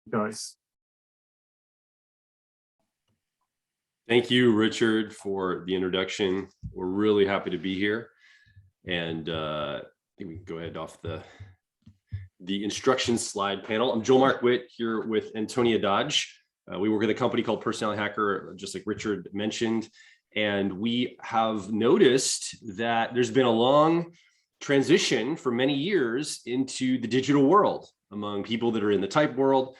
guys. Thank you, Richard, for the introduction. We're really happy to be here. And I think we can go ahead off the instructions slide panel. I'm Joel Witt here with AntoniaDodge. We work at a company called Personality Hacker, just like Richard mentioned. And we have noticed that there's been a long transition for many years into the digital world among people that are in the type world.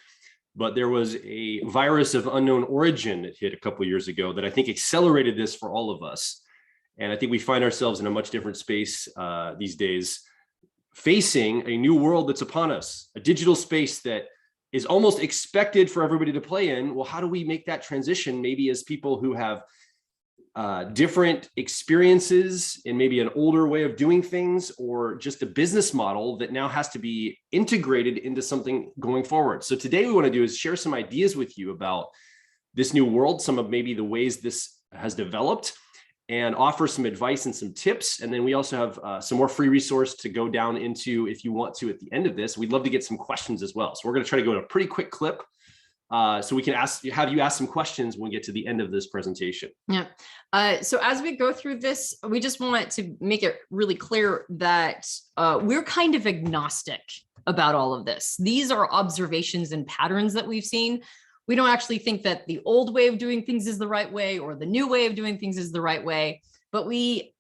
But there was a virus of unknown origin that hit a couple of years ago that I think accelerated this for all of us. And I think we find ourselves in a much different space these days, facing a new world that's upon us, a digital space that is almost expected for everybody to play in. Well, how do we make that transition, maybe as people who have different experiences in maybe an older way of doing things, or just a business model that now has to be integrated into something going forward? So today we want to do is share some ideas with you about this new world, some of maybe the ways this has developed, and offer some advice and some tips. And then we also have some more free resource to go down into if you want to at the end of this. We'd love to get some questions as well. So we're going to try to go in a pretty quick clip so we can have you ask some questions when we get to the end of this presentation. Yeah. So as we go through this, we just want to make it really clear that we're kind of agnostic about all of this. These are observations and patterns that we've seen. We don't actually think that the old way of doing things is the right way or the new way of doing things is the right way, but we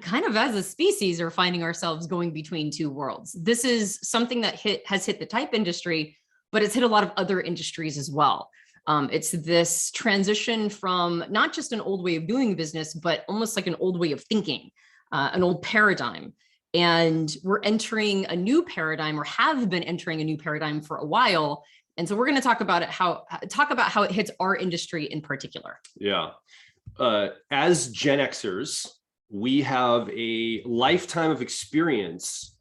kind of as a species are finding ourselves going between two worlds. This is something that has hit the type industry, but it's hit a lot of other industries as well. It's this transition from not just an old way of doing business, but almost like an old way of thinking, an old paradigm. And we're entering a new paradigm, or have been entering a new paradigm for a while. And so we're going to talk about how it hits our industry in particular. Yeah. As Gen Xers, we have a lifetime of experience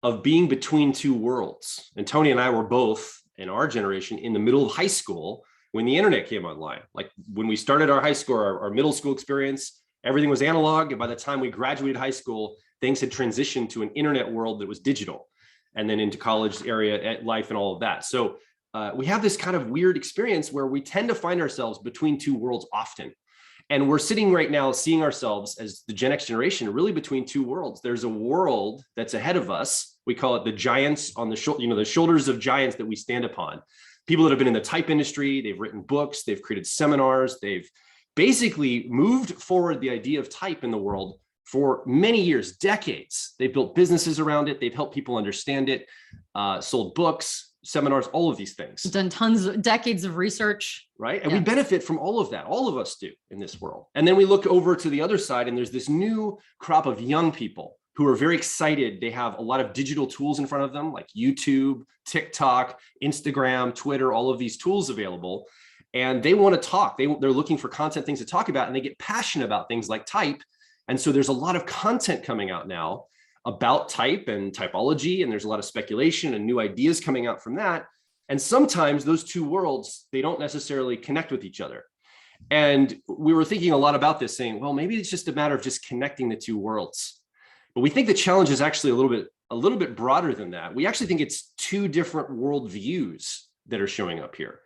of being between two worlds. And Tony and I were both in our generation in the middle of high school when the internet came online. Like when we started our high school, our middle school experience, everything was analog. And by the time we graduated high school, things had transitioned to an internet world that was digital, and then into college area life and all of that. So we have this kind of weird experience where we tend to find ourselves between two worlds often. And we're sitting right now seeing ourselves as the Gen X generation really between two worlds. There's a world that's ahead of us. We call it the giants on the shoulder, the shoulders of giants that we stand upon. People that have been in the type industry, they've written books, they've created seminars, they've basically moved forward the idea of type in the world for many years, decades. They've built businesses around it. They've helped people understand it, sold books, seminars, all of these things. Done decades of research. Right. And we benefit from all of that. All of us do in this world. And then we look over to the other side, and there's this new crop of young people who are very excited. They have a lot of digital tools in front of them, like YouTube, TikTok, Instagram, Twitter, all of these tools available. And they want to talk. They're looking for content, things to talk about, and they get passionate about things like type. And so there's a lot of content coming out now about type and typology, and there's a lot of speculation and new ideas coming out from that. And sometimes those two worlds, they don't necessarily connect with each other. And we were thinking a lot about this, saying, well, maybe it's just a matter of just connecting the two worlds. But we think the challenge is actually a little bit broader than that. We actually think it's two different worldviews that are showing up here.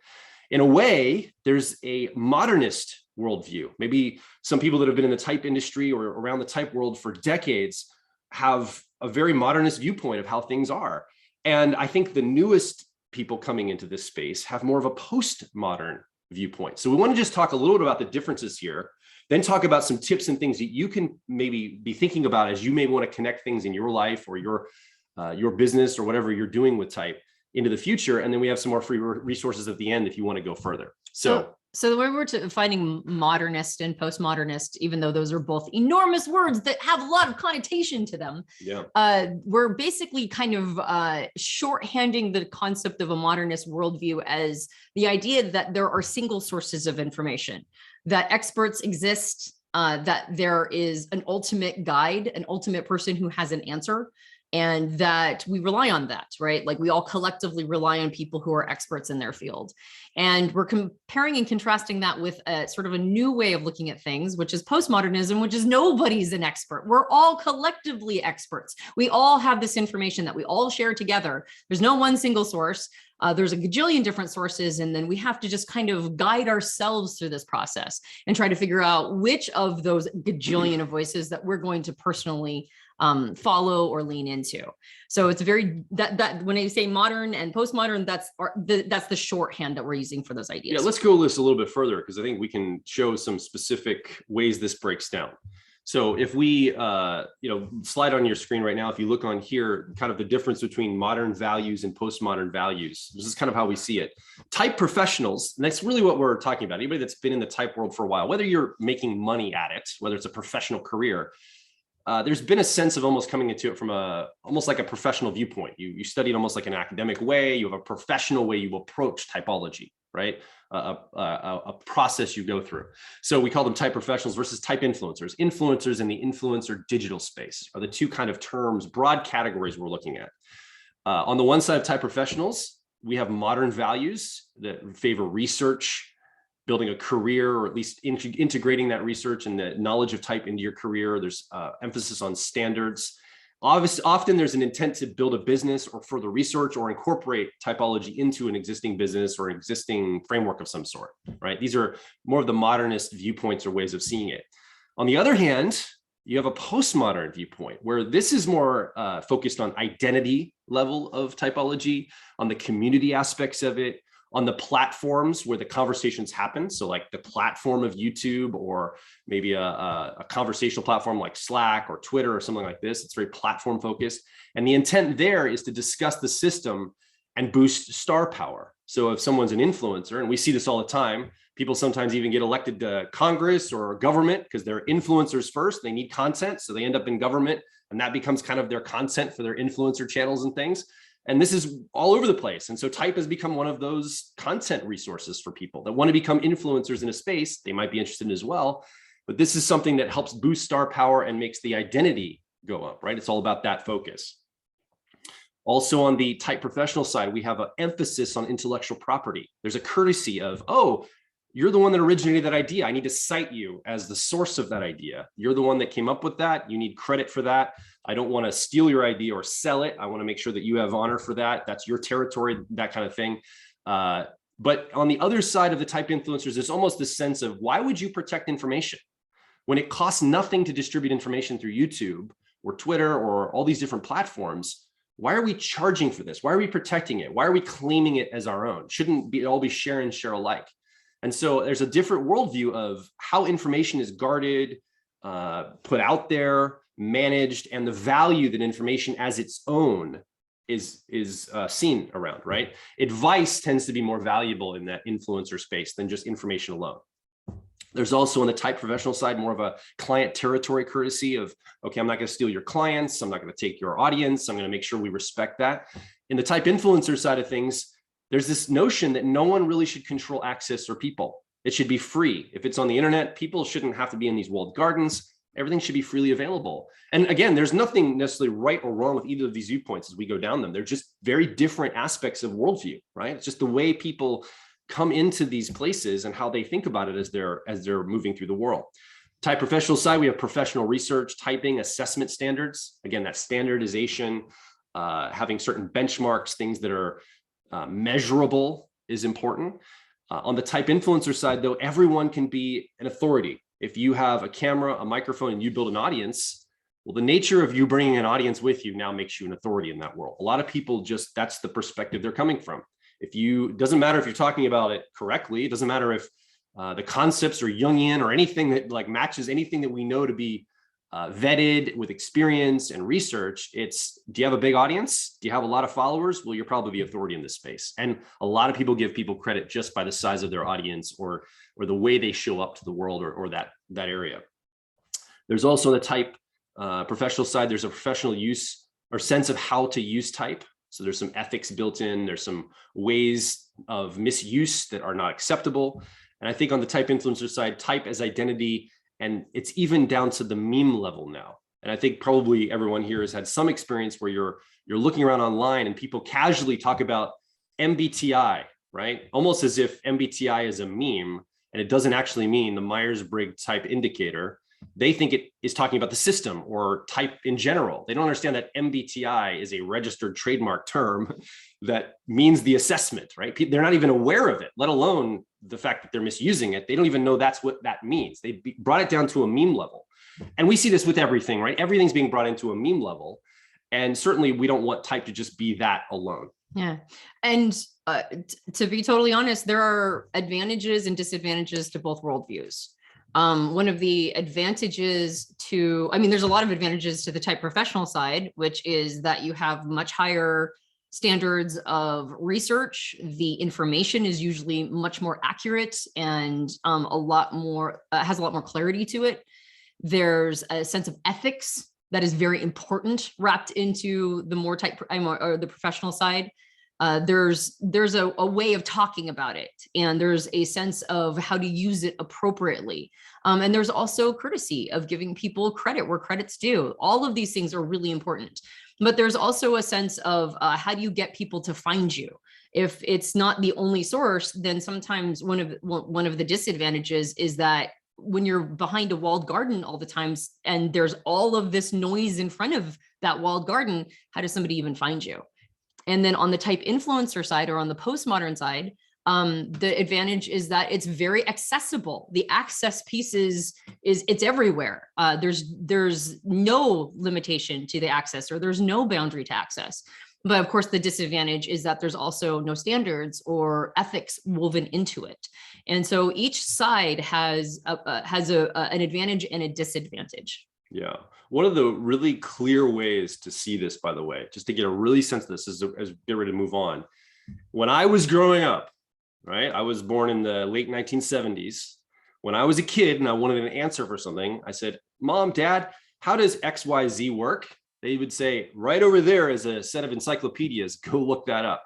In a way, there's a modernist worldview. Maybe some people that have been in the type industry or around the type world for decades have a very modernist viewpoint of how things are. And I think the newest people coming into this space have more of a postmodern viewpoint. So we want to just talk a little bit about the differences here, then talk about some tips and things that you can maybe be thinking about as you may want to connect things in your life or your business or whatever you're doing with type into the future. And then we have some more free resources at the end if you want to go furher. So the way we're defining modernist and postmodernist, even though those are both enormous words that have a lot of connotation to them, we're basically kind of shorthanding the concept of a modernist worldview as the idea that there are single sources of information, that experts exist, that there is an ultimate guide, an ultimate person who has an answer, and that we rely on that, right? Like we all collectively rely on people who are experts in their field. And we're comparing and contrasting that with a sort of a new way of looking at things, which is postmodernism, which is nobody's an expert. We're all collectively experts. We all have this information that we all share together. There's no one single source. There's a gajillion different sources, and then we have to just kind of guide ourselves through this process and try to figure out which of those gajillion of voices that we're going to personally follow or lean into. So it's very that when I say modern and postmodern, that's the shorthand that we're using for those ideas. Yeah, let's go this a little bit further, because I think we can show some specific ways this breaks down. So if we, slide on your screen right now, if you look on here, kind of the difference between modern values and postmodern values, this is kind of how we see it. Type professionals, and that's really what we're talking about. Anybody that's been in the type world for a while, whether you're making money at it, whether it's a professional career, there's been a sense of almost coming into it from almost like a professional viewpoint. You studied almost like an academic way. You have a professional way you approach typology, right? A process you go through. So we call them type professionals versus type influencers. Influencers in the influencer digital space are the two kind of terms, broad categories we're looking at. On the one side of type professionals, we have modern values that favor research, building a career, or at least integrating that research and the knowledge of type into your career. There's emphasis on standards. Often there's an intent to build a business or further research or incorporate typology into an existing business or existing framework of some sort, right? These are more of the modernist viewpoints or ways of seeing it. On the other hand, you have a postmodern viewpoint where this is more focused on identity level of typology, on the community aspects of it, on the platforms where the conversations happen. So like the platform of YouTube, or maybe a conversational platform like Slack or Twitter or something like this. It's very platform focused. And the intent there is to discuss the system and boost star power. So if someone's an influencer, and we see this all the time, people sometimes even get elected to Congress or government because they're influencers first. They need content, so they end up in government, and that becomes kind of their content for their influencer channels and things. And this is all over the place. And so type has become one of those content resources for people that want to become influencers in a space they might be interested in as well. But this is something that helps boost star power and makes the identity go up, right? It's all about that focus. Also on the type professional side, we have an emphasis on intellectual property. There's a courtesy of, oh, you're the one that originated that idea. I need to cite you as the source of that idea. You're the one that came up with that. You need credit for that. I don't want to steal your idea or sell it. I want to make sure that you have honor for that. That's your territory, that kind of thing. But on the other side of the type influencers, there's almost this sense of, why would you protect information when it costs nothing to distribute information through YouTube or Twitter or all these different platforms? Why are we charging for this? Why are we protecting it? Why are we claiming it as our own? Shouldn't it all be share and share alike? And so there's a different worldview of how information is guarded, put out there, managed, and the value that information as its own is seen around, right? Advice tends to be more valuable in that influencer space than just information alone. There's also on the type professional side, more of a client territory courtesy of, okay, I'm not going to steal your clients. I'm not going to take your audience. I'm going to make sure we respect that. In the type influencer side of things, there's this notion that no one really should control access or people. It should be free. If it's on the internet, people shouldn't have to be in these walled gardens. Everything should be freely available. And again, there's nothing necessarily right or wrong with either of these viewpoints as we go down them. They're just very different aspects of worldview, right? It's just the way people come into these places and how they think about it as they're moving through the world. Type professional side, we have professional research, typing, assessment standards. Again, that standardization, having certain benchmarks, things that are measurable is important. On the type influencer side, though, everyone can be an authority. If you have a camera, a microphone, and you build an audience, well, the nature of you bringing an audience with you now makes you an authority in that world. A lot of people just, that's the perspective they're coming from. Doesn't matter if you're talking about it correctly. It doesn't matter if the concepts are Jungian or anything that like matches anything that we know to be vetted with experience and research. It's, do you have a big audience? Do you have a lot of followers? Well, you're probably the authority in this space. And a lot of people give people credit just by the size of their audience or the way they show up to the world or that area. There's also the type professional side. There's a professional use or sense of how to use type. So there's some ethics built in. There's some ways of misuse that are not acceptable. And I think on the type influencer side, type as identity, and it's even down to the meme level now. And I think probably everyone here has had some experience where you're looking around online and people casually talk about MBTI, right? Almost as if MBTI is a meme and it doesn't actually mean the Myers-Briggs type indicator. they think it is talking about the system or type in general. They don't understand that MBTI is a registered trademark term that means the assessment, right? They're not even aware of it, let alone the fact that they're misusing it. They don't even know that's what that means. They brought it down to a meme level. And we see this with everything, right? Everything's being brought into a meme level. And certainly we don't want type to just be that alone. Yeah. And to be totally honest, there are advantages and disadvantages to both worldviews. One of the advantages there's a lot of advantages to the type professional side, which is that you have much higher standards of research. The information is usually much more accurate and has a lot more clarity to it. There's a sense of ethics that is very important wrapped into the more type or the professional side. There's a way of talking about it, and there's a sense of how to use it appropriately. And there's also courtesy of giving people credit where credit's due. All of these things are really important, but there's also a sense of how do you get people to find you? If it's not the only source, then sometimes one of the disadvantages is that when you're behind a walled garden all the times and there's all of this noise in front of that walled garden, how does somebody even find you? And then on the type influencer side or on the postmodern side, the advantage is that it's very accessible. The access piece it's everywhere. There's no limitation to the access, or there's no boundary to access. But of course, the disadvantage is that there's also no standards or ethics woven into it. And so each side has an advantage and a disadvantage. Yeah. One of the really clear ways to see this, by the way, just to get a really sense of this as we get ready to move on. When I was growing up, right, I was born in the late 1970s. When I was a kid and I wanted an answer for something, I said, Mom, Dad, how does XYZ work? They would say, right over there is a set of encyclopedias. Go look that up.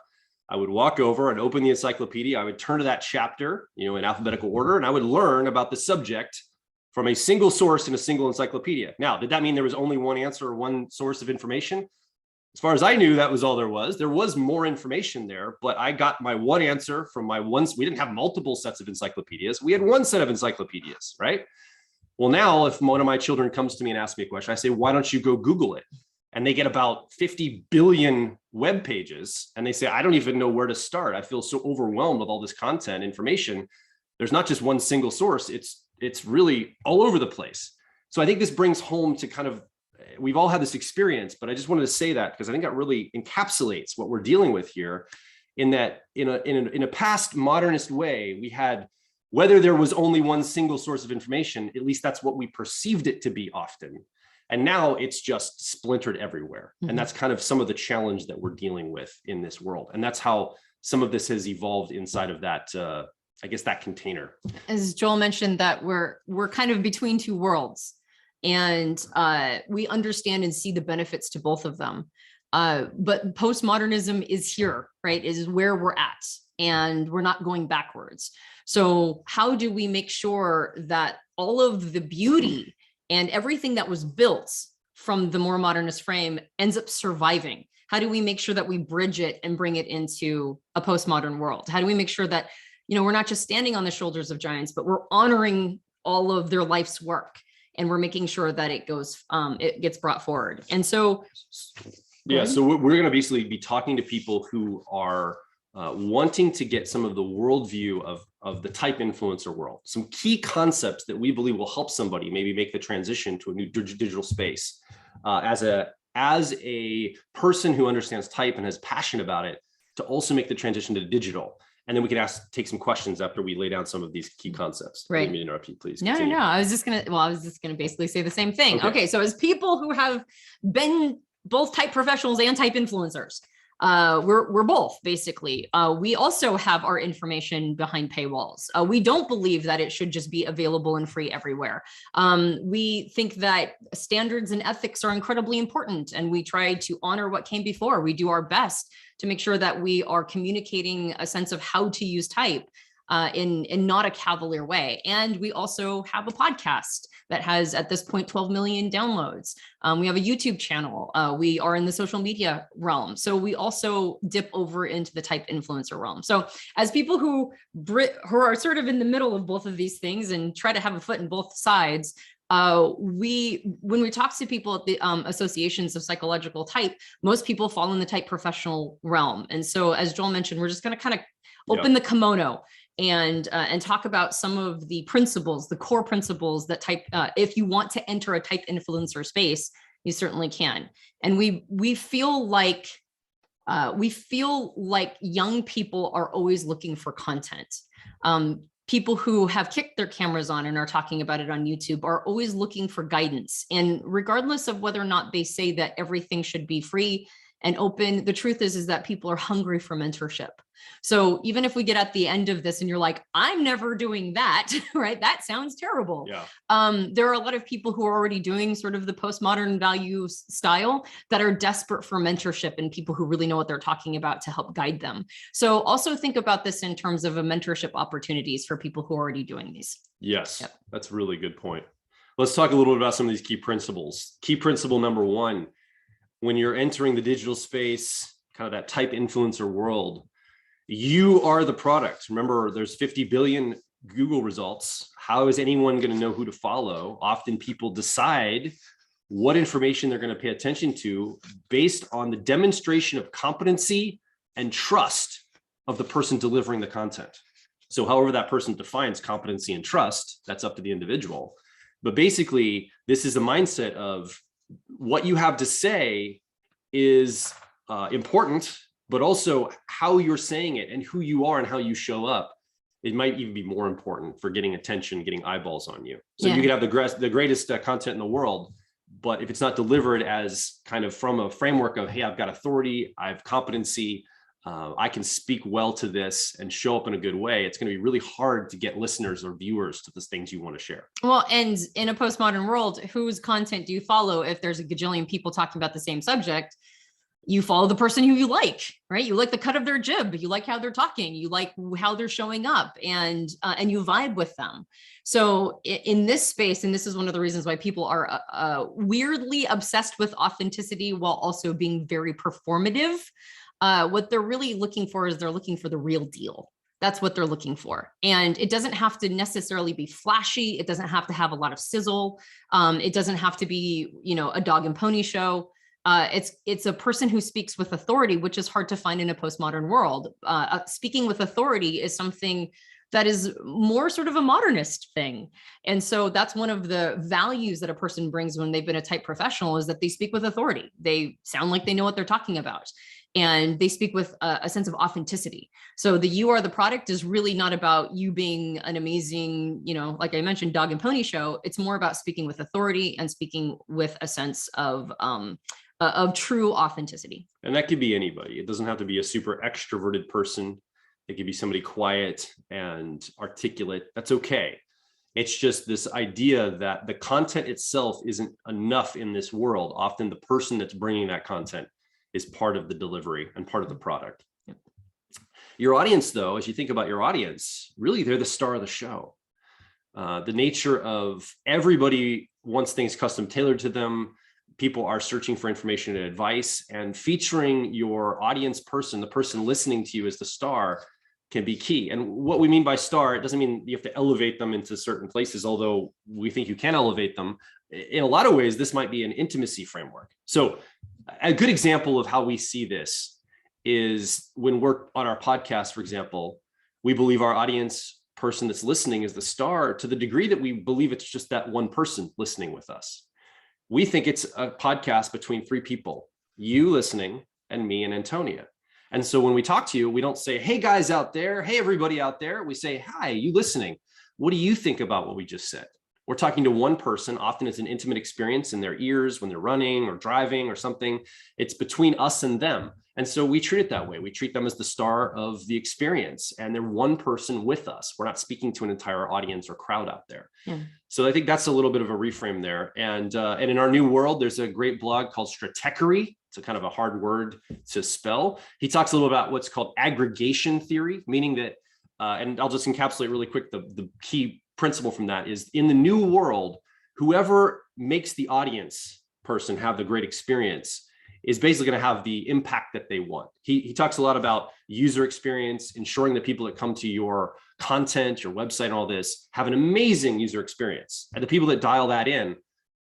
I would walk over and open the encyclopedia. I would turn to that chapter, in alphabetical order, and I would learn about the subject from a single source in a single encyclopedia. Now, did that mean there was only one answer or one source of information? As far as I knew, that was all there was. There was more information there, but I got my one answer from my one. We didn't have multiple sets of encyclopedias. We had one set of encyclopedias, right? Well, now if one of my children comes to me and asks me a question, I say, why don't you go Google it? And they get about 50 billion web pages. And they say, I don't even know where to start. I feel so overwhelmed with all this content, information. There's not just one single source. It's really all over the place. So I think this brings home to kind of, we've all had this experience, but I just wanted to say that because I think that really encapsulates what we're dealing with here, in that in a past modernist way, we had, whether there was only one single source of information, at least that's what we perceived it to be often. And now it's just splintered everywhere. Mm-hmm. And that's kind of some of the challenge that we're dealing with in this world. And that's how some of this has evolved inside of that, I guess, that container. As Joel mentioned, that we're kind of between two worlds, and we understand and see the benefits to both of them. But postmodernism is here, right? Is where we're at, and we're not going backwards. So how do we make sure that all of the beauty and everything that was built from the more modernist frame ends up surviving? How do we make sure that we bridge it and bring it into a postmodern world? How do we make sure that, we're not just standing on the shoulders of giants, but we're honoring all of their life's work, and we're making sure that it gets brought forward? And so, yeah, so we're going to basically be talking to people who are wanting to get some of the worldview of the type influencer world, some key concepts that we believe will help somebody maybe make the transition to a new digital space. As a person who understands type and has passion about it, to also make the transition to digital. And then we can take some questions after we lay down some of these key concepts. Right. Let me interrupt you, please. No. I was just gonna basically say the same thing. Okay. So as people who have been both type professionals and type influencers, we're both basically. We also have our information behind paywalls. We don't believe that it should just be available and free everywhere. We think that standards and ethics are incredibly important, and we try to honor what came before. We do our best to make sure that we are communicating a sense of how to use type in not a cavalier way. And we also have a podcast that has, at this point, 12 million downloads. We have a YouTube channel. We are in the social media realm. So we also dip over into the type influencer realm. So as people who are sort of in the middle of both of these things and try to have a foot in both sides, when we talk to people at the associations of psychological type, most people fall in the type professional realm. And so, as Joel mentioned, we're just going to kind of open the kimono and talk about some of the principles, the core principles that type, if you want to enter a type influencer space, you certainly can. And we feel like young people are always looking for content. People who have kicked their cameras on and are talking about it on YouTube are always looking for guidance. And regardless of whether or not they say that everything should be free and open, the truth is that people are hungry for mentorship. So even if we get at the end of this and you're like, I'm never doing that, right? That sounds terrible. Yeah. There are a lot of people who are already doing sort of the postmodern value style that are desperate for mentorship and people who really know what they're talking about to help guide them. So also think about this in terms of a mentorship opportunities for people who are already doing these. Yes, that's a really good point. Let's talk a little bit about some of these key principles. Key principle number one, when you're entering the digital space, kind of that type influencer world, you are the product. Remember, there's 50 billion Google results. How is anyone going to know who to follow? Often people decide what information they're going to pay attention to based on the demonstration of competency and trust of the person delivering the content. So however that person defines competency and trust, that's up to the individual. But basically, this is a mindset of what you have to say is important, but also how you're saying it and who you are and how you show up. It might even be more important for getting attention, getting eyeballs on you. So you could have the greatest content in the world, but if it's not delivered as kind of from a framework of, hey, I've got authority, I have competency, I can speak well to this and show up in a good way, it's going to be really hard to get listeners or viewers to the things you want to share. Well, and in a postmodern world, whose content do you follow? If there's a gajillion people talking about the same subject, you follow the person who you like, right? You like the cut of their jib, you like how they're talking, you like how they're showing up, and you vibe with them. So in this space, and this is one of the reasons why people are weirdly obsessed with authenticity while also being very performative. What they're really looking for is they're looking for the real deal. That's what they're looking for. And it doesn't have to necessarily be flashy. It doesn't have to have a lot of sizzle. It doesn't have to be, a dog and pony show. It's a person who speaks with authority, which is hard to find in a postmodern world. Speaking with authority is something that is more sort of a modernist thing. And so that's one of the values that a person brings when they've been a type professional, is that they speak with authority. They sound like they know what they're talking about. And they speak with a sense of authenticity. So the you are the product is really not about you being an amazing, like I mentioned, dog and pony show. It's more about speaking with authority and speaking with a sense of true authenticity. And that could be anybody. It doesn't have to be a super extroverted person. It could be somebody quiet and articulate. That's okay. It's just this idea that the content itself isn't enough in this world. Often the person that's bringing that content is part of the delivery and part of the product. Yep. Your audience, though, as you think about your audience, really they're the star of the show. The nature of everybody wants things custom tailored to them. People are searching for information and advice, and featuring your audience person, the person listening to you as the star, can be key. And what we mean by star, it doesn't mean you have to elevate them into certain places, although we think you can elevate them. In a lot of ways, this might be an intimacy framework. So a good example of how we see this is when we're on our podcast, for example, we believe our audience person that's listening is the star to the degree that we believe it's just that one person listening with us. We think it's a podcast between three people, you listening and me and Antonia. And so when we talk to you, we don't say, hey guys out there, hey everybody out there. We say, hi, you listening. What do you think about what we just said? We're talking to one person. Often it's an intimate experience in their ears when they're running or driving or something. It's between us and them. And so we treat it that way. We treat them as the star of the experience, and they're one person with us. We're not speaking to an entire audience or crowd out there. Yeah. So I think that's a little bit of a reframe there. And in our new world, there's a great blog called Stratechery. It's a kind of a hard word to spell. He talks a little about what's called aggregation theory, meaning that, and I'll just encapsulate really quick, the key principle from that is, in the new world, whoever makes the audience person have the great experience is basically going to have the impact that they want. He talks a lot about user experience, ensuring that people that come to your content, your website, and all this have an amazing user experience. And the people that dial that in,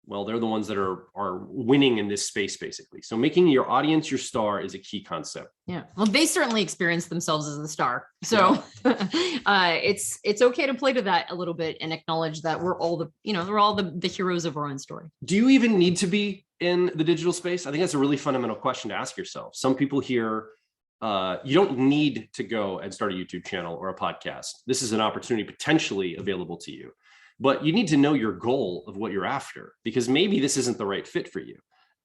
well, they're the ones that are winning in this space, basically. So making your audience your star is a key concept. Yeah, well, they certainly experience themselves as the star. So it's okay to play to that a little bit and acknowledge that we're all the heroes of our own story. Do you even need to be in the digital space? I think that's a really fundamental question to ask yourself. Some people here, you don't need to go and start a YouTube channel or a podcast. This is an opportunity potentially available to you. But you need to know your goal of what you're after, because maybe this isn't the right fit for you.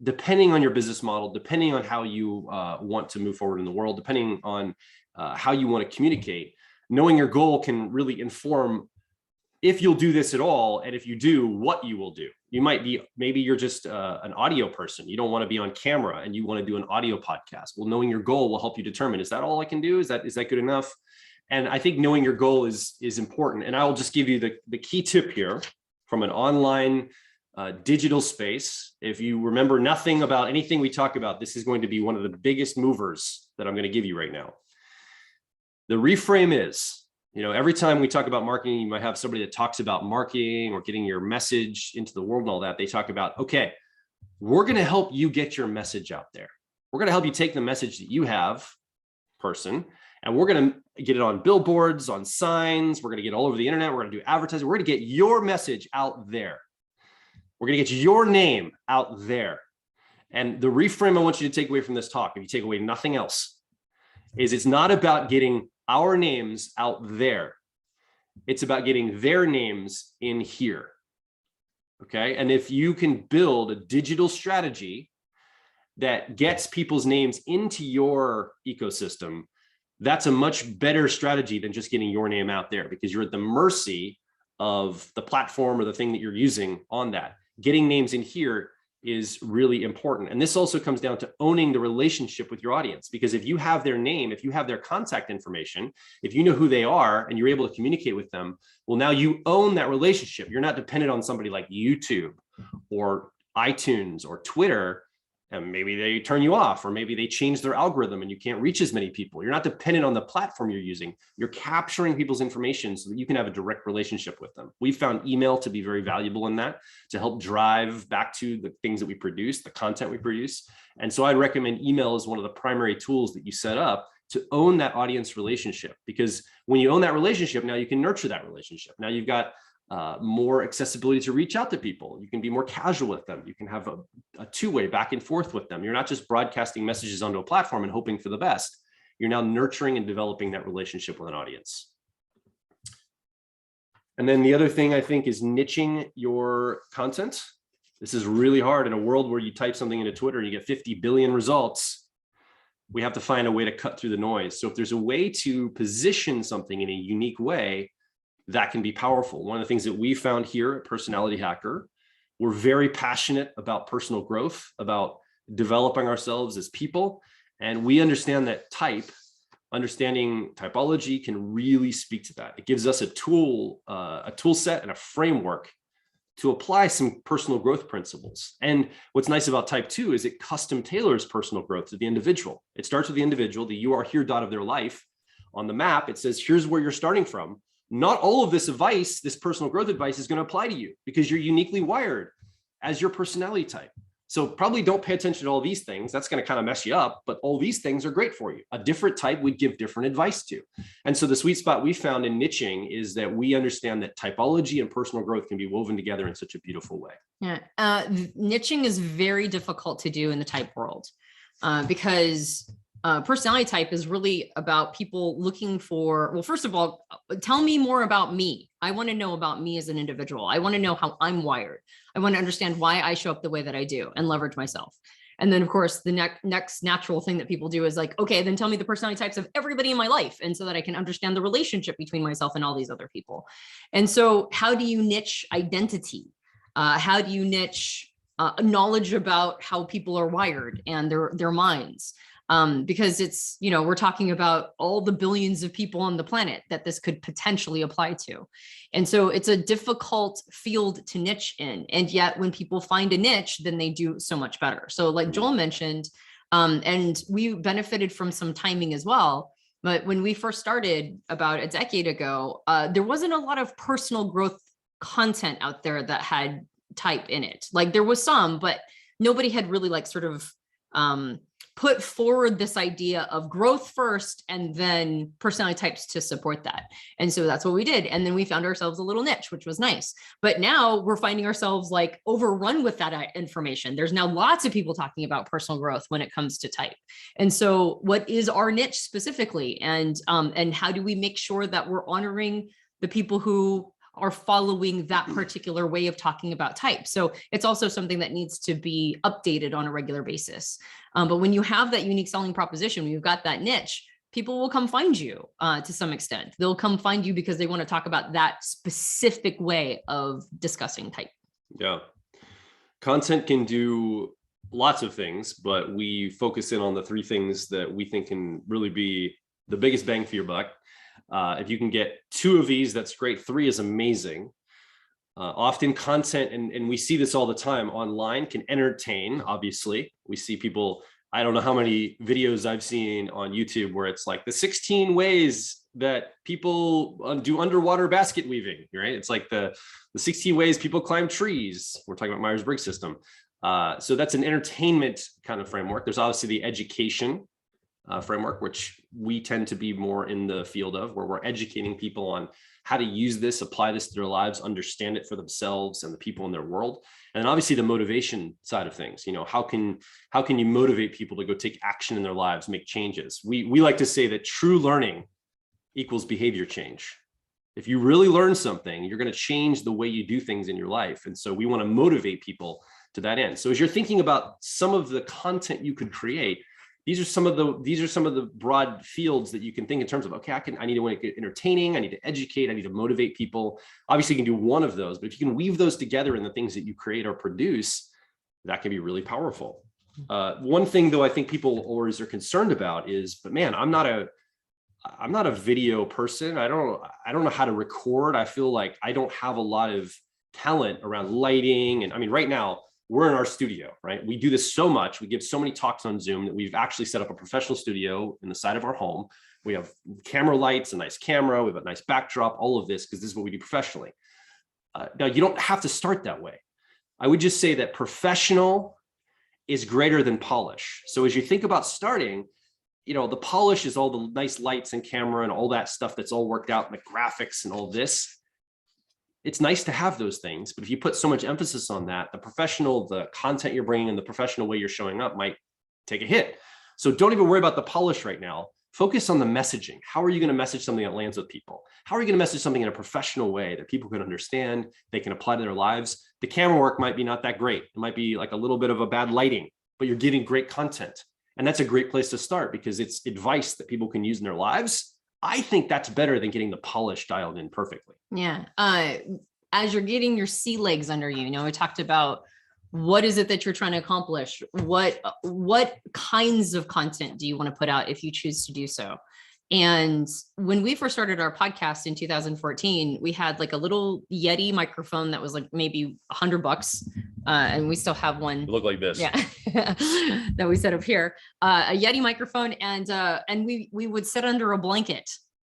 Depending on your business model, depending on how you want to move forward in the world, depending on how you want to communicate, knowing your goal can really inform if you'll do this at all. And if you do, what you will do. You might be, maybe you're just an audio person. You don't want to be on camera and you want to do an audio podcast. Well, knowing your goal will help you determine, is that all I can do? Is that good enough? And I think knowing your goal is important. And I'll just give you the key tip here from an online digital space. If you remember nothing about anything we talk about, this is going to be one of the biggest movers that I'm going to give you right now. The reframe is, every time we talk about marketing, you might have somebody that talks about marketing or getting your message into the world and all that. They talk about, okay, we're going to help you get your message out there. We're going to help you take the message that you have, person, and we're going to get it on billboards, on signs. We're going to get all over the internet. We're going to do advertising. We're going to get your message out there. We're going to get your name out there. And the reframe I want you to take away from this talk, if you take away nothing else, is it's not about getting our names out there. It's about getting their names in here. Okay. And if you can build a digital strategy that gets people's names into your ecosystem, that's a much better strategy than just getting your name out there, because you're at the mercy of the platform or the thing that you're using on that. Getting names in here is really important. And this also comes down to owning the relationship with your audience, because if you have their name, if you have their contact information, if you know who they are and you're able to communicate with them, well, now you own that relationship. You're not dependent on somebody like YouTube or iTunes or Twitter, and maybe they turn you off, or maybe they change their algorithm and you can't reach as many people. You're not dependent on the platform you're using. You're capturing people's information so that you can have a direct relationship with them. We found email to be very valuable in that, to help drive back to the things that we produce, the content we produce. And so I'd recommend email as one of the primary tools that you set up to own that audience relationship, because when you own that relationship, now you can nurture that relationship. Now you've got more accessibility to reach out to people. You can be more casual with them. You can have a two-way back and forth with them. You're not just broadcasting messages onto a platform and hoping for the best. You're now nurturing and developing that relationship with an audience. And then the other thing I think is niching your content. This is really hard in a world where you type something into Twitter and you get 50 billion results. We have to find a way to cut through the noise. So if there's a way to position something in a unique way, that can be powerful. One of the things that we found here at Personality Hacker, we're very passionate about personal growth, about developing ourselves as people. And we understand that understanding typology can really speak to that. It gives us a tool set and a framework to apply some personal growth principles. And what's nice about type 2 is it custom tailors personal growth to the individual. It starts with the individual, the you are here dot of their life. On the map, it says, here's where you're starting from. Not all of this advice, this personal growth advice, is going to apply to you because you're uniquely wired as your personality type. So probably don't pay attention to all these things. That's going to kind of mess you up, but all these things are great for you. A different type would give different advice to. And so the sweet spot we found in niching is that we understand that typology and personal growth can be woven together in such a beautiful way. Yeah, niching is very difficult to do in the type world because personality type is really about people looking for, well, first of all, tell me more about me. I want to know about me as an individual. I want to know how I'm wired. I want to understand why I show up the way that I do and leverage myself. And then of course, the next natural thing that people do is like, okay, then tell me the personality types of everybody in my life. And so that I can understand the relationship between myself and all these other people. And so how do you niche identity? How do you niche knowledge about how people are wired and their minds? because it's, we're talking about all the billions of people on the planet that this could potentially apply to. And so it's a difficult field to niche in. And yet when people find a niche, then they do so much better. So like Joel mentioned, and we benefited from some timing as well. But when we first started about a decade ago, there wasn't a lot of personal growth content out there that had type in it. Like there was some, but nobody had really like sort of put forward this idea of growth first and then personality types to support that. And so that's what we did. And then we found ourselves a little niche, which was nice. But now we're finding ourselves like overrun with that information. There's now lots of people talking about personal growth when it comes to type. And so what is our niche specifically? And how do we make sure that we're honoring the people who are following that particular way of talking about type? So it's also something that needs to be updated on a regular basis. But when you have that unique selling proposition, when you've got that niche, people will come find you to some extent. They'll come find you because they want to talk about that specific way of discussing type. Yeah. Content can do lots of things, but we focus in on the three things that we think can really be the biggest bang for your buck. If you can get 2 of these, that's great. 3 is amazing. Often content, and we see this all the time online, can entertain. Obviously, we see people, I don't know how many videos I've seen on YouTube where it's like the 16 ways that people do underwater basket weaving, right? It's like the 16 ways people climb trees. We're talking about Myers-Briggs system. So that's an entertainment kind of framework. There's obviously the education framework, which we tend to be more in the field of, where we're educating people on how to use this, apply this to their lives, understand it for themselves and the people in their world. And then obviously the motivation side of things, how can you motivate people to go take action in their lives, make changes? We like to say that true learning equals behavior change. If you really learn something, you're going to change the way you do things in your life. And so we want to motivate people to that end. So as you're thinking about some of the content you could create, these are some of the broad fields that you can think in terms of, okay, I need to make it entertaining, I need to educate, I need to motivate people. Obviously, you can do one of those, but if you can weave those together in the things that you create or produce, that can be really powerful. One thing though, I think people always are concerned about is, but man, I'm not a video person. I don't know how to record. I feel like I don't have a lot of talent around lighting. And I mean, right now, we're in our studio, right? We do this so much. We give so many talks on Zoom that we've actually set up a professional studio in the side of our home. We have camera lights, a nice camera, we have a nice backdrop, all of this, because this is what we do professionally. Now, you don't have to start that way. I would just say that professional is greater than polish. So as you think about starting, the polish is all the nice lights and camera and all that stuff that's all worked out, and the graphics and all this. It's nice to have those things, but if you put so much emphasis on that, the content you're bringing and the professional way you're showing up might take a hit. So don't even worry about the polish right now. Focus on the messaging. How are you going to message something that lands with people? How are you going to message something in a professional way that people can understand, they can apply to their lives? The camera work might be not that great. It might be like a little bit of a bad lighting, but you're giving great content. And that's a great place to start because it's advice that people can use in their lives. I think that's better than getting the polish dialed in perfectly. Yeah. As you're getting your sea legs under you, we talked about what is it that you're trying to accomplish? What kinds of content do you want to put out if you choose to do so? And when we first started our podcast in 2014, we had like a little Yeti microphone that was like maybe $100. And we still have one. Look like this. Yeah. That we set up here, a Yeti microphone. And we would sit under a blanket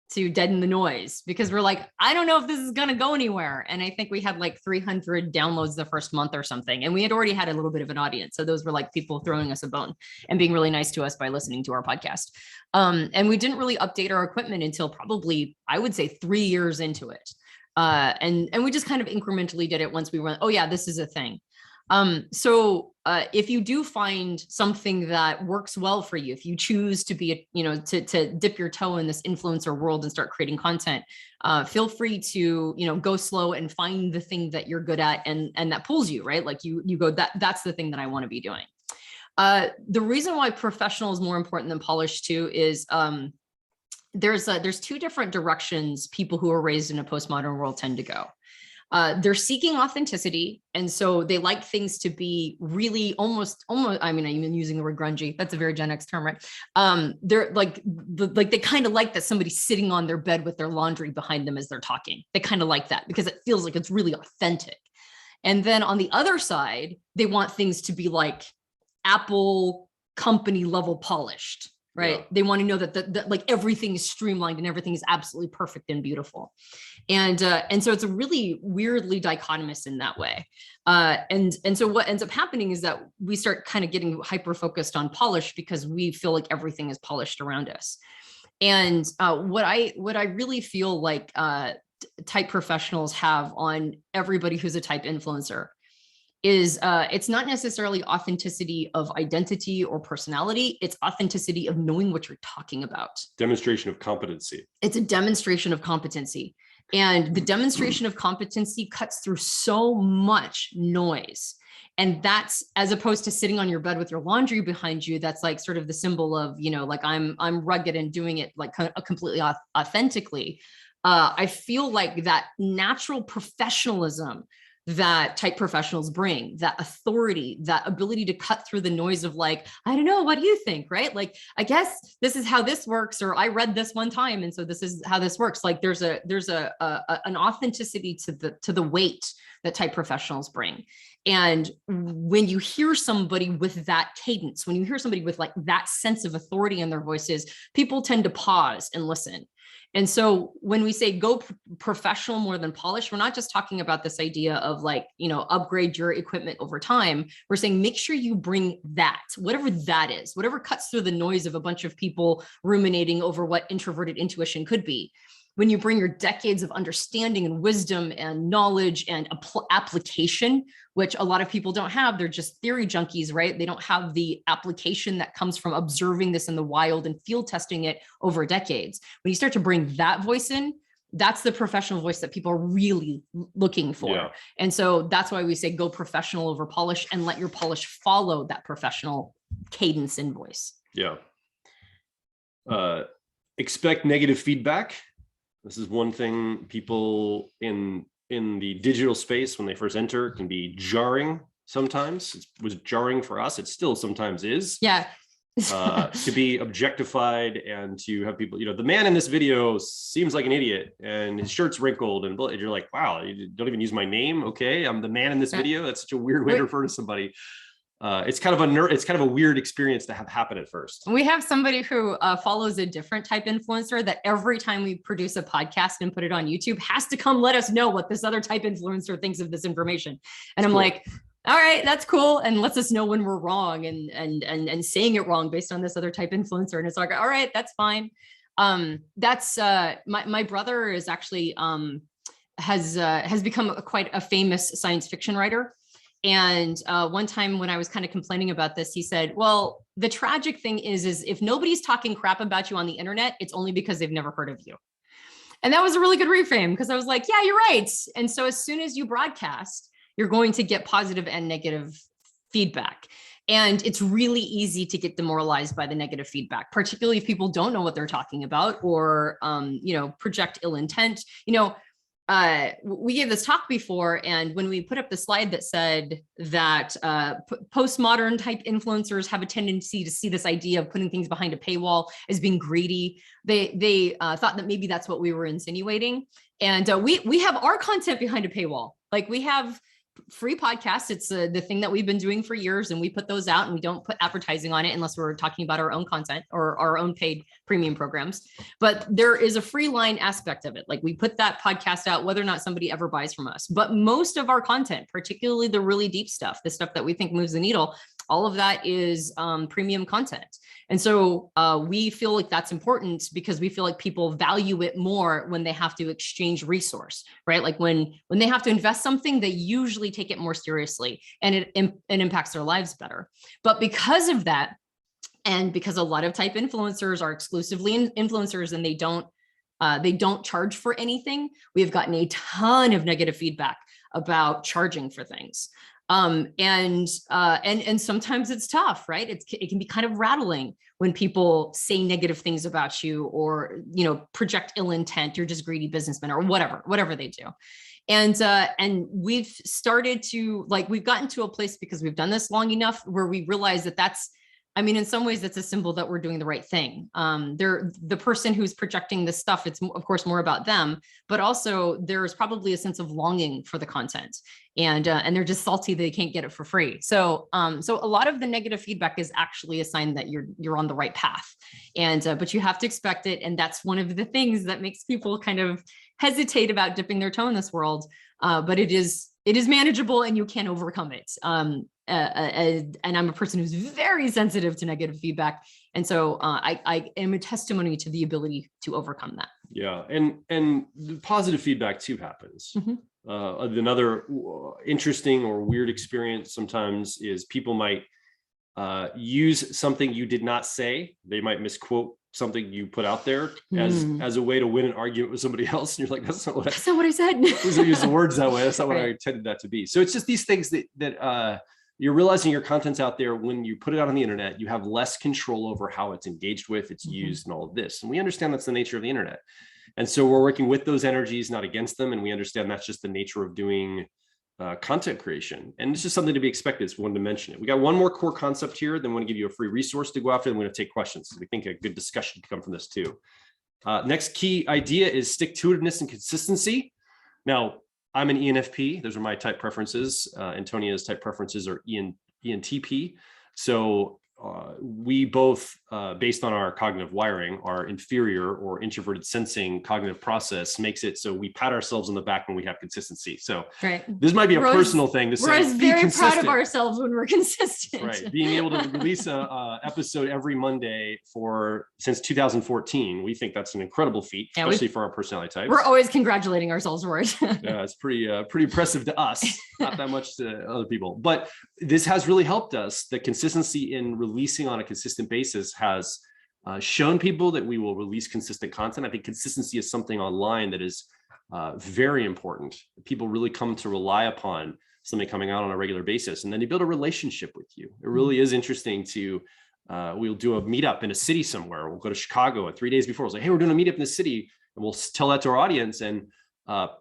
to deaden the noise because we're like, I don't know if this is going to go anywhere. And I think we had like 300 downloads the first month or something. And we had already had a little bit of an audience. So those were like people throwing us a bone and being really nice to us by listening to our podcast. And we didn't really update our equipment until probably, I would say 3 years into it. And we just kind of incrementally did it once we were, oh yeah, this is a thing. So if you do find something that works well for you, if you choose to be, to dip your toe in this influencer world and start creating content, feel free to, go slow and find the thing that you're good at and that pulls you, right? Like you go, that's the thing that I want to be doing. The reason why professional is more important than polished too is, there's 2 different directions people who are raised in a postmodern world tend to go. They're seeking authenticity. And so they like things to be really almost, I mean, I'm even using the word grungy. That's a very Gen X term, right? They're like they kind of like that somebody's sitting on their bed with their laundry behind them as they're talking. They kind of like that because it feels like it's really authentic. And then on the other side, they want things to be like Apple company level polished. Right. Yeah. They want to know that like everything is streamlined and everything is absolutely perfect and beautiful. And so it's a really weirdly dichotomous in that way. And so what ends up happening is that we start kind of getting hyper focused on polish because we feel like everything is polished around us. And what I really feel like type professionals have on everybody who's a type influencer is it's not necessarily authenticity of identity or personality. It's authenticity of knowing what you're talking about. Demonstration of competency. It's a demonstration of competency. And the demonstration of competency cuts through so much noise. And that's as opposed to sitting on your bed with your laundry behind you. That's like sort of the symbol of, you know, like I'm rugged and doing it like completely authentically. I feel like that natural professionalism that type professionals bring, that authority, that ability to cut through the noise of like, I don't know, what do you think, right? Like, I guess this is how this works, or I read this one time, and so this is how this works. Like there's an authenticity to the weight that type professionals bring. And when you hear somebody with that cadence, when you hear somebody with like that sense of authority in their voices, people tend to pause and listen. And so when we say go professional more than polish, we're not just talking about this idea of like, you know, upgrade your equipment over time. We're saying make sure you bring that, whatever that is, whatever cuts through the noise of a bunch of people ruminating over what introverted intuition could be. When you bring your decades of understanding and wisdom and knowledge and application, which a lot of people don't have, they're just theory junkies, right? They don't have the application that comes from observing this in the wild and field testing it over decades. When you start to bring that voice in, that's the professional voice that people are really looking for. Yeah. And so that's why we say go professional over polish and let your polish follow that professional cadence and voice. Yeah. Expect negative feedback. This is one thing people in the digital space when they first enter can be jarring sometimes. It was jarring for us. It still sometimes is. Yeah. To be objectified and to have people, you know, the man in this video seems like an idiot and his shirt's wrinkled and you're like, wow, you don't even use my name. Okay, I'm the man in this video. That's such a weird way to refer to somebody. It's kind of a weird experience to have happen at first. We have somebody who follows a different type influencer that every time we produce a podcast and put it on YouTube has to come let us know what this other type influencer thinks of this information. And I'm like, all right, that's cool. And lets us know when we're wrong and saying it wrong based on this other type influencer. And it's like, all right, that's fine. That's my brother is actually has become quite a famous science fiction writer. And one time when I was kind of complaining about this, he said, well, the tragic thing is if nobody's talking crap about you on the internet, it's only because they've never heard of you. And that was a really good reframe because I was like, yeah, you're right. And so as soon as you broadcast, you're going to get positive and negative feedback. And it's really easy to get demoralized by the negative feedback, particularly if people don't know what they're talking about or, you know, project ill intent. You know, we gave this talk before, and when we put up the slide that said that postmodern type influencers have a tendency to see this idea of putting things behind a paywall as being greedy, they thought that maybe that's what we were insinuating. And we have our content behind a paywall. Like we have free podcasts. It's the thing that we've been doing for years, and we put those out and we don't put advertising on it unless we're talking about our own content or our own paid premium programs. But there is a free line aspect of it. Like we put that podcast out, whether or not somebody ever buys from us. But most of our content, particularly the really deep stuff, the stuff that we think moves the needle, all of that is premium content. And so we feel like that's important because we feel like people value it more when they have to exchange resource, right? Like when they have to invest something, they usually take it more seriously and it impacts their lives better. But because of that, and because a lot of type influencers are exclusively influencers and they don't charge for anything, we have gotten a ton of negative feedback about charging for things. And sometimes it's tough, right? It can be kind of rattling when people say negative things about you, or, project ill intent. You're just greedy businessmen, or whatever they do. And we've started to, we've gotten to a place, because we've done this long enough, where we realize that in some ways that's a symbol that we're doing the right thing. The person who's projecting this stuff, it's of course more about them, but also there's probably a sense of longing for the content, and they're just salty they can't get it for free. So a lot of the negative feedback is actually a sign that you're on the right path, but you have to expect it. And that's one of the things that makes people kind of hesitate about dipping their toe in this world. But it is manageable, and you can overcome it. And I'm a person who's very sensitive to negative feedback. And so I am a testimony to the ability to overcome that. Yeah. And the positive feedback too happens. Another interesting or weird experience sometimes is people might use something you did not say. They might misquote something you put out there as a way to win an argument with somebody else. And you're like, that's not what I said. Please don't use the words that way. That's not what I intended that to be. So it's just these things that you're realizing your content's out there. When you put it out on the internet, you have less control over how it's engaged with, it's used, and all of this. And we understand that's the nature of the internet. And so we're working with those energies, not against them. And we understand that's just the nature of doing content creation. And it's just something to be expected. It's one to mention it. We got one more core concept here. Then we want to give you a free resource to go after. And we're going to take questions. We think a good discussion can come from this too. Next key idea is stick-to-itiveness and consistency. Now, I'm an ENFP. Those are my type preferences. Antonia's type preferences are ENTP. So we both, based on our cognitive wiring, our inferior or introverted sensing cognitive process makes it so we pat ourselves on the back when we have consistency. So this might be a personal thing to say. We're very proud of ourselves when we're consistent. Right. Being able to release a episode every Monday since 2014, we think that's an incredible feat, especially for our personality types. We're always congratulating ourselves for it. Yeah, it's pretty impressive to us, not that much to other people. But this has really helped us. The consistency in releasing on a consistent basis has shown people that we will release consistent content. I think consistency is something online that is very important. People really come to rely upon something coming out on a regular basis, and then they build a relationship with you. It really is interesting to, we'll do a meetup in a city somewhere. We'll go to Chicago, and 3 days before, we'll say, hey, we're doing a meetup in the city, and we'll tell that to our audience. And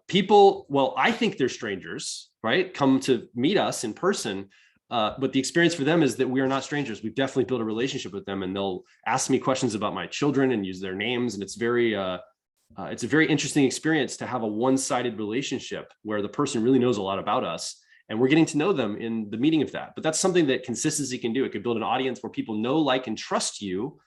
people, well, I think they're strangers, right? Come to meet us in person. But the experience for them is that we are not strangers. We've definitely built a relationship with them, and they'll ask me questions about my children and use their names. And it's a very interesting experience to have a one-sided relationship where the person really knows a lot about us, and we're getting to know them in the meeting of that. But that's something that consistency can do. It could build an audience where people know, like, and trust you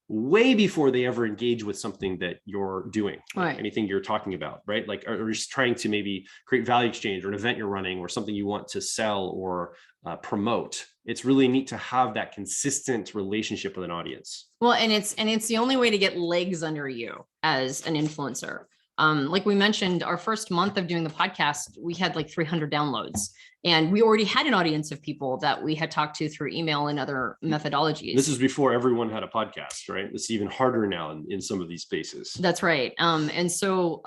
way before they ever engage with something that you're doing, like anything you're talking about, right? Like, or just trying to maybe create value exchange or an event you're running or something you want to sell or promote. It's really neat to have that consistent relationship with an audience. Well, and it's the only way to get legs under you as an influencer. Like we mentioned, our first month of doing the podcast, we had like 300 downloads, and we already had an audience of people that we had talked to through email and other methodologies. This is before everyone had a podcast, right? It's even harder now in some of these spaces. That's right. And so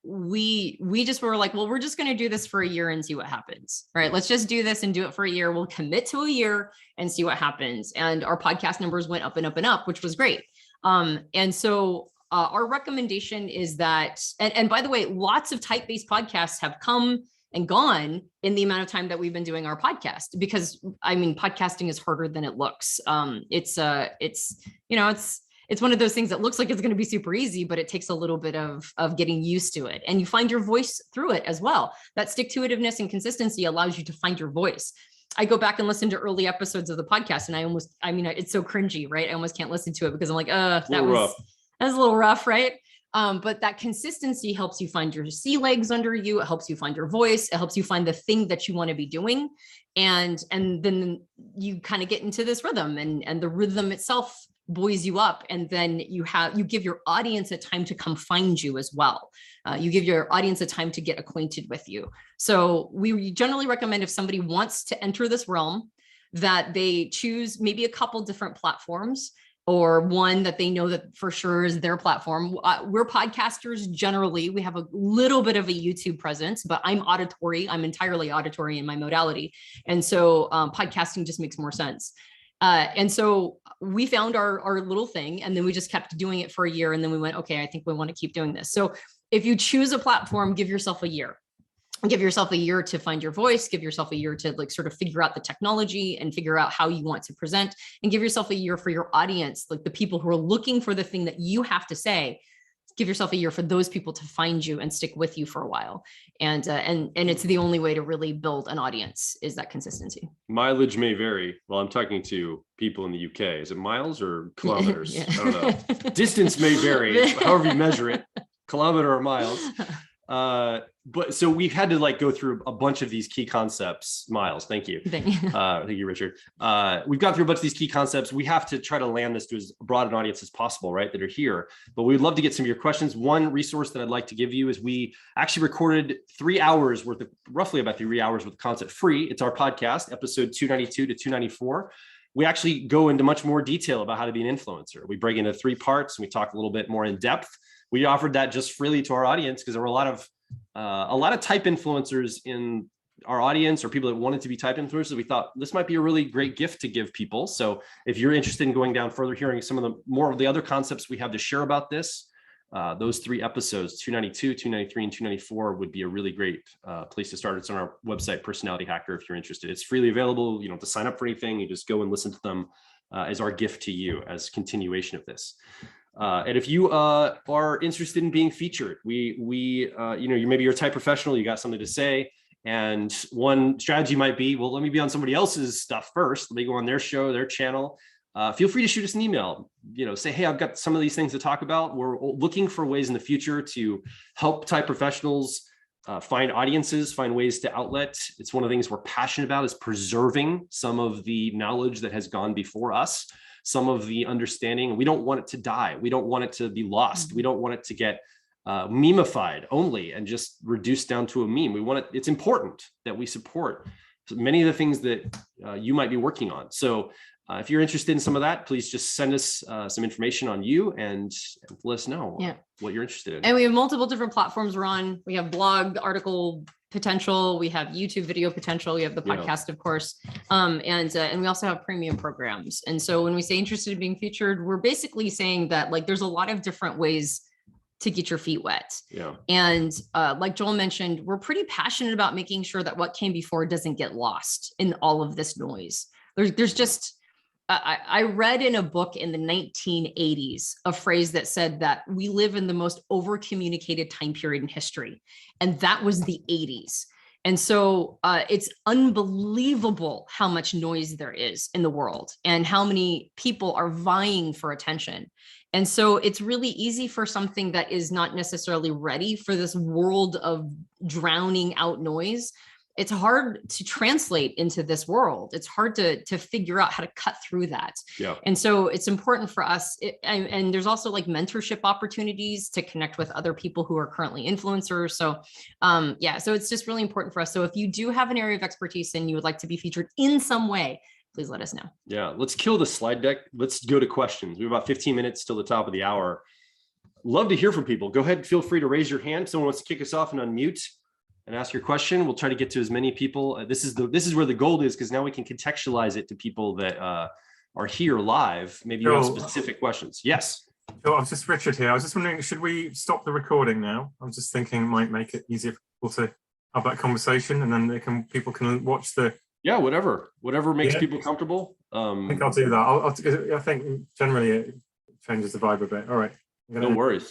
we just were like, well, we're just going to do this for a year and see what happens, right? Let's just do this and do it for a year. We'll commit to a year and see what happens. And our podcast numbers went up and up and up, which was great. And so our recommendation is that, and by the way, lots of type-based podcasts have come and gone in the amount of time that we've been doing our podcast, because podcasting is harder than it looks. It's one of those things that looks like it's going to be super easy, but it takes a little bit of getting used to it, and you find your voice through it as well. That stick-to-itiveness and consistency allows you to find your voice. I go back and listen to early episodes of the podcast, and it's so cringy, right? I almost can't listen to it because I'm like, that was a little rough, right? But that consistency helps you find your sea legs under you. It helps you find your voice. It helps you find the thing that you want to be doing. And then you kind of get into this rhythm, and the rhythm itself buoys you up. And then you give your audience a time to come find you as well. You give your audience a time to get acquainted with you. So we generally recommend, if somebody wants to enter this realm, that they choose maybe a couple different platforms, or one that they know that for sure is their platform. We're podcasters generally. We have a little bit of a YouTube presence, but I'm auditory. I'm entirely auditory in my modality. And so podcasting just makes more sense. And so we found our little thing, and then we just kept doing it for a year. And then we went, okay, I think we want to keep doing this. So if you choose a platform, give yourself a year. Give yourself a year to find your voice, give yourself a year to like sort of figure out the technology and figure out how you want to present, and give yourself a year for your audience, like the people who are looking for the thing that you have to say. Give yourself a year for those people to find you and stick with you for a while. And it's the only way to really build an audience, is that consistency. Mileage may vary. Well, I'm talking to people in the UK. Is it miles or kilometers? Yeah. I don't know. Distance may vary, however you measure it, kilometer or miles. But so we've had to like go through a bunch of these key concepts. Miles, thank you. Thank you, Richard. We've gone through a bunch of these key concepts. We have to try to land this to as broad an audience as possible, right, that are here. But we'd love to get some of your questions. One resource that I'd like to give you is we actually recorded 3 hours worth of, roughly about 3 hours worth of content free. It's our podcast, episode 292 to 294. We actually go into much more detail about how to be an influencer. We break into 3 parts, and we talk a little bit more in depth. We offered that just freely to our audience because there were a lot of type influencers in our audience, or people that wanted to be type influencers. We thought this might be a really great gift to give people. So if you're interested in going down further, hearing some of the more of the other concepts we have to share about this, those 3 episodes, 292, 293, and 294 would be a really great place to start. It's on our website, Personality Hacker, if you're interested. It's freely available. You don't have to sign up for anything. You just go and listen to them as our gift to you as continuation of this. And if you are interested in being featured, maybe you're a type professional, you got something to say, and one strategy might be, well, let me be on somebody else's stuff first. Let me go on their show, their channel. Feel free to shoot us an email. Say, hey, I've got some of these things to talk about. We're looking for ways in the future to help type professionals find audiences, find ways to outlet. It's one of the things we're passionate about, is preserving some of the knowledge that has gone before us, some of the understanding. We don't want it to die. We don't want it to be lost. We don't want it to get memeified only and just reduced down to a meme. We want it. It's important that we support many of the things that you might be working on. So if you're interested in some of that, please just send us some information on you and let us know what you're interested in. And we have multiple different platforms we're on. We have blog, article potential. We have YouTube video potential. We have the podcast, of course. And we also have premium programs. And so when we say interested in being featured, we're basically saying that like there's a lot of different ways to get your feet wet. Yeah. And like Joel mentioned, we're pretty passionate about making sure that what came before doesn't get lost in all of this noise. There's just, I read in a book in the 1980s a phrase that said that we live in the most over-communicated time period in history, and that was the 80s. And so it's unbelievable how much noise there is in the world and how many people are vying for attention. And so it's really easy for something that is not necessarily ready for this world of drowning out noise. It's hard to translate into this world. It's hard to figure out how to cut through that. Yeah. And so it's important for us. And there's also like mentorship opportunities to connect with other people who are currently influencers. So so it's just really important for us. So if you do have an area of expertise and you would like to be featured in some way, please let us know. Yeah, let's kill the slide deck. Let's go to questions. We have about 15 minutes till the top of the hour. Love to hear from people. Go ahead, feel free to raise your hand. If someone wants to kick us off and unmute and ask your question, we'll try to get to as many people. This is where the gold is, because now we can contextualize it to people that are here live. Maybe you have specific questions. Yes. So I was just Richard here. I was just wondering, should we stop the recording now? I was just thinking it might make it easier for people to have that conversation, and then people can watch the. Yeah, whatever makes people comfortable. I think I'll do that. I think generally it changes the vibe a bit. All right. No worries.